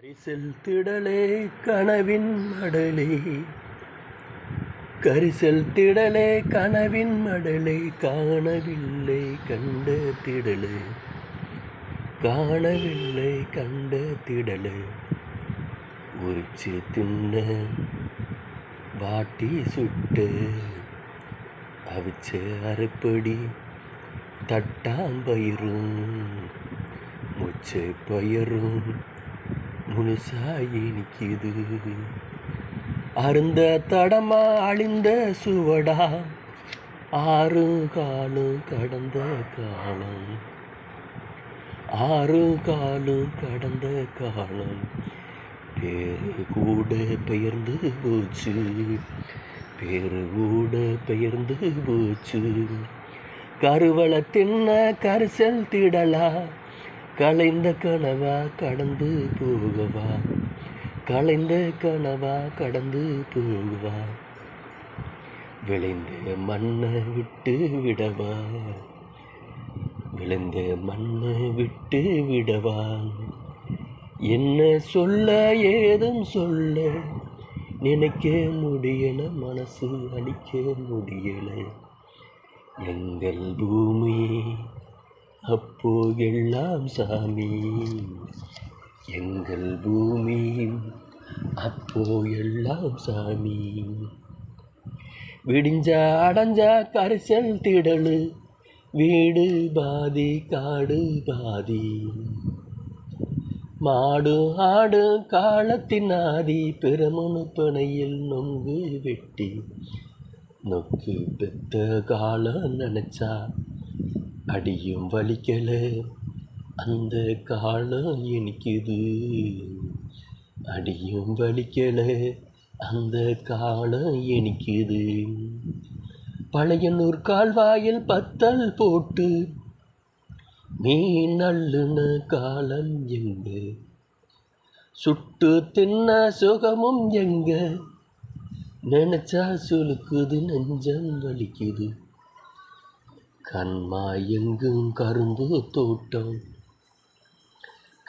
கரிசல் திடலே கனவின் மடலே, கரிசல் திடலே கனவின் மடலை, காணவில்லை கண்ட திடலே, காணவில்லை கண்ட திடலே, உரிச்சு தின்ன வாட்டி சுட்டு அவிச்ச அரைப்படி தட்டாம்பயிரும் முச்சை பயிரும் முழுசாயி நிற்கிது. அருந்த தடமா அழிந்த சுவடா, ஆறு காலும் கடந்த காலம், ஆறு காலும் கடந்த காலம், பேரு கூட பெயர்ந்து போச்சு, பேரு கூட பெயர்ந்து போச்சு. கருவளை தின்ன கரிசல் திடலா, கலைந்த கனவா கடந்து போகவா, கலைந்த கனவா கடந்து போகவா, விளைந்த மண்ணை விட்டு விடவா, விளைந்த மண்ணை விட்டு விடவா. என்ன சொல்ல ஏதும் சொல்ல நினைக்க முடியல, மனசு அழிக்க முடியல. எங்கள் பூமி அப்போ எல்லாம் சாமி, எங்கள் பூமி அப்போ எல்லாம் சாமி. விடிஞ்சா அடைஞ்சா கரிசல் திடலு, வீடு பாதி காடு பாதி, மாடு ஆடு காலத்தின் ஆதி, பெருமனு பனையில் நொங்கு வெட்டி, நொக்கு பெத்த காலம் நினைச்சா அடியும் வலிக்கல, அந்த காலம் இனிக்குது, அடியும் வலிக்கல, அந்த காலம் இனிக்குது. பழையனூர் கால்வாயில் பத்தல் போட்டு மீன் அள்ளுன காலம் எங்க, சுட்டு தின்ன சுகமும் எங்க, நினைச்சா சுலுக்குது நெஞ்சம் வலிக்குது. கண்மா எங்கும் கரும்பு தோட்டம்,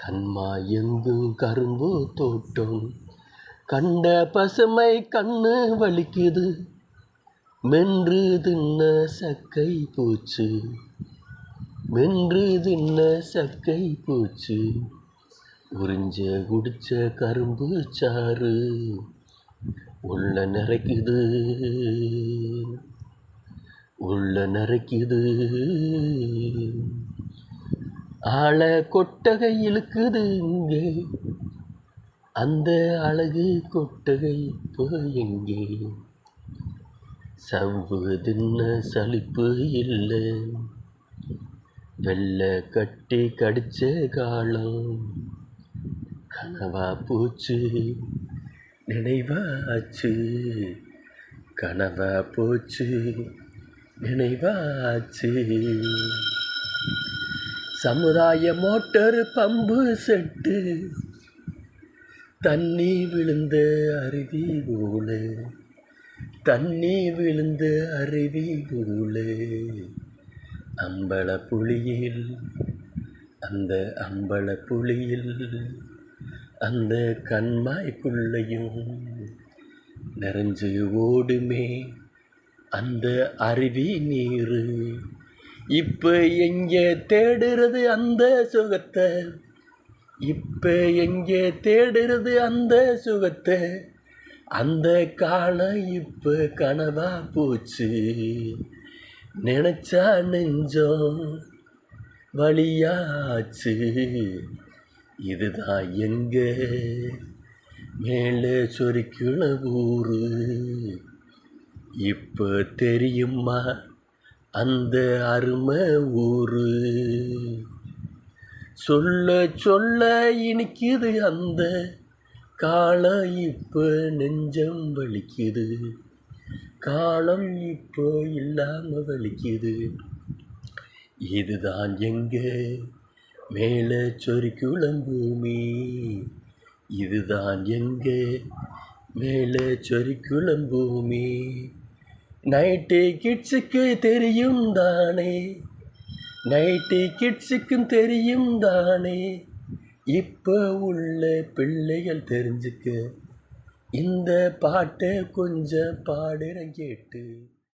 கண்மா எங்கும் கரும்பு தோட்டம், கண்ட பசுமை கண்ணு வலிக்குது, மென்று தின்ன சக்கை பூச்சு, மென்று தின்ன சக்கை பூச்சு, உறிஞ்ச குடிச்ச கரும்பு சாறு உள்ள நிறைக்குது, உள்ள நிறைக்குது. ஆள கொட்டகை இழுக்குது இங்கே, அந்த அழகு கொட்டகை இப்போ எங்கே, சவ்வு தின்ன சலிப்பு இல்லை, வெள்ளை கட்டி கடிச்ச காலம் கனவா போச்சு, நினைவாச்சு, கனவா போச்சு, நினைவாச்சு. சமுதாய மோட்டர் பம்பு செட்டு, தண்ணி விழுந்த அருவி போல, தண்ணி விழுந்த அருவி போல, அம்பல புளியில், அந்த அம்பல புளியில், அந்த கண்மாய்க்குள்ளையும் நிறைஞ்சு ஓடுமே அந்த அருவி நீரு. இப்ப எங்கே தேடுறது அந்த சுகத்தை, இப்ப எங்கே தேடுறது அந்த சுகத்தை, அந்த காலம் இப்ப கனவா போச்சு, நினைச்சா நெஞ்சம் வழியாச்சு. இதுதான் எங்க மேலே சொரிக்குள ஊரு, இப்போ தெரியுமா அந்த அருமை ஊரு. சொல்ல சொல்ல இனிக்குது அந்த காலம், இப்போ நெஞ்சம் வலிக்குது, காலம் இப்போ இல்லாம வலிக்குது. இதுதான் எங்க மேலே சொரிக்குளம் பூமி, இதுதான் எங்க மேலே சொரிக்குளம் பூமி. நைட்டு கிட்ஸுக்கு தெரியும் தானே, நைட்டு கிட்ஸுக்கும் தெரியும் தானே, இப்போ உள்ள பிள்ளைகள் தெரிஞ்சுக்க இந்த பாட்டை கொஞ்சம் பாடுறேன் கேட்டு.